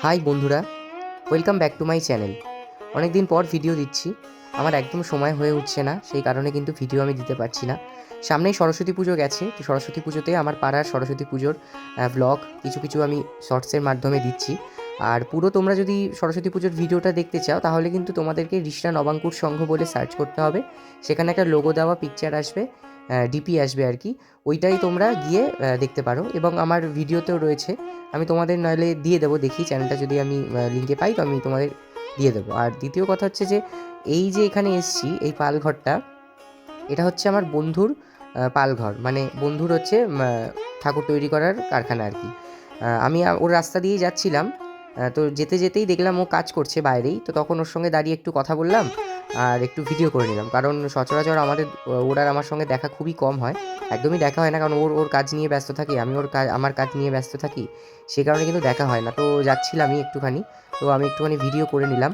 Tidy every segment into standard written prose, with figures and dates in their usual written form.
High বন্ধুরা, welcome back to my channel. অনেক দিন পর ভিডিও দিচ্ছি, আমার একদম সময় হয়ে উঠছে না, সেই কারণে কিন্তু ভিডিও আমি দিতে পারছি না। সামনেই সরস্বতী পুজো গেছে, তো সরস্বতী পুজোতে আমার পাড়ার সরস্বতী পুজোর ব্লগ কিছু কিছু আমি শর্টসের মাধ্যমে দিচ্ছি। আর পুরো তোমরা যদি সরস্বতী পুজোর ভিডিওটা দেখতে চাও তাহলে কিন্তু তোমাদেরকে রিষড়া নবাঙ্কুর সংঘ বলে সার্চ করতে হবে। সেখানে একটা লোগো দেওয়া পিকচার আসবে, ডিপি আসবে আর কি, ওইটাই তোমরা গিয়ে দেখতে পারো। এবং আমার ভিডিওতেও রয়েছে, আমি তোমাদের নইলে দিয়ে দেবো, দেখি চ্যানেলটা যদি আমি লিঙ্কে পাই তো আমি তোমাদের দিয়ে দেবো। আর দ্বিতীয় কথা হচ্ছে যে এই যে এখানে এসছি, এই পালঘরটা, এটা হচ্ছে আমার বন্ধুর পালঘর, মানে বন্ধুর হচ্ছে ঠাকুর তৈরি করার কারখানা আর কি। আমি ওর রাস্তা দিয়েই যাচ্ছিলাম, তো যেতে যেতেই দেখলাম ও কাজ করছে বাইরেই, তো তখন ওর সঙ্গে দাঁড়িয়ে একটু কথা বললাম আর একটু ভিডিও করে নিলাম। কারণ সচরাচর আমাদের ওর আর আমার সঙ্গে দেখা খুবই কম হয়, একদমই দেখা হয় না, কারণ ওর ওর কাজ নিয়ে ব্যস্ত থাকি, আমি ওর কাজ আমার কাজ নিয়ে ব্যস্ত থাকি, সে কারণে কিন্তু দেখা হয় না। তো যাচ্ছিলামই একটুখানি, তো আমি একটুখানি ভিডিও করে নিলাম।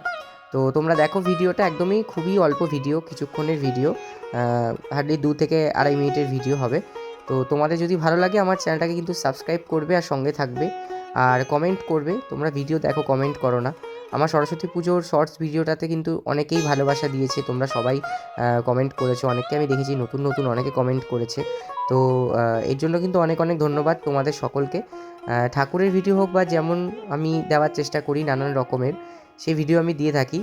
তো তোমরা দেখো ভিডিওটা, একদমই খুবই অল্প ভিডিও, কিছুক্ষণের ভিডিও, হার্ডলি 2 থেকে 2.5 মিনিটের ভিডিও হবে। তো তোমাদের যদি ভালো লাগে আমার চ্যানেলটাকে কিন্তু সাবস্ক্রাইব করবে আর সঙ্গে থাকবে, আর কমেন্ট করবে। তোমরা ভিডিও দেখো, কমেন্ট করো না। আমার সরস্বতী পুজোর শর্টস ভিডিওটাতে কিন্তু অনেকেই ভালোবাসা দিয়েছে, তোমরা সবাই কমেন্ট করেছো, অনেককে আমি দেখেছি নতুন নতুন অনেকে কমেন্ট করেছে। তো এর জন্য কিন্তু অনেক অনেক ধন্যবাদ তোমাদের সকলকে। ঠাকুরের ভিডিও হোক বা যেমন আমি দেওয়ার চেষ্টা করি নানান রকমের, সেই ভিডিও আমি দিয়ে থাকি।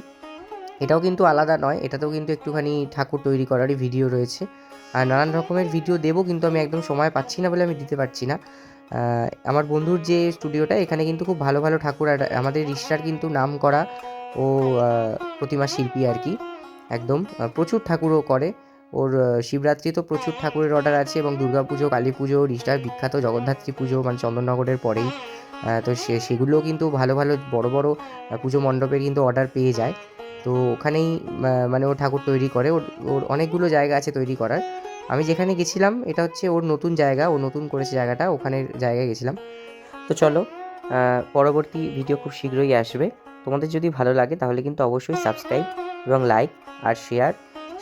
এটাও কিন্তু আলাদা নয়, এটাতেও কিন্তু একটুখানি ঠাকুর তৈরি করারই ভিডিও রয়েছে। আর নানান রকমের ভিডিও দেবো, কিন্তু আমি একদম সময় পাচ্ছি না বলে আমি দিতে পারছি না। আমার বন্ধুর যে স্টুডিওটা, এখানে কিন্তু খুব ভালো ভালো ঠাকুর, আর আমাদের রিষড়ার কিন্তু নাম করা ও প্রতিমা শিল্পী আর কি, একদম প্রচুর ঠাকুরও করে। ওর শিবরাত্রি তো প্রচুর ঠাকুরের অর্ডার আছে, এবং দুর্গা পুজো, কালী পুজো, রিষড়ার বিখ্যাত জগদ্ধাত্রী পুজো মানে চন্দননগরের পরেই, তো সেগুলোও কিন্তু ভালো ভালো বড় বড় পুজো মণ্ডপের কিন্তু অর্ডার পেয়ে যায়। তো ওখানেই মানে ও ঠাকুর তৈরি করে, ওর ওর অনেকগুলো জায়গা আছে তৈরি করার। আমি যেখানে গেছিলাম এটা হচ্ছে ওর নতুন জায়গা, ও নতুন করেছে জায়গাটা, ওখানের জায়গায় গেছিলাম। তো চলো, পরবর্তী ভিডিও খুব শীঘ্রই আসবে। তোমাদের যদি ভালো লাগে তাহলে কিন্তু অবশ্যই সাবস্ক্রাইব এবং লাইক আর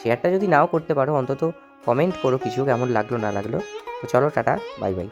শেয়ারটা যদি নাও করতে পারো অন্তত কমেন্ট করো কিছু, কেমন লাগলো না লাগলো। তো চলো, টাটা, বাই বাই।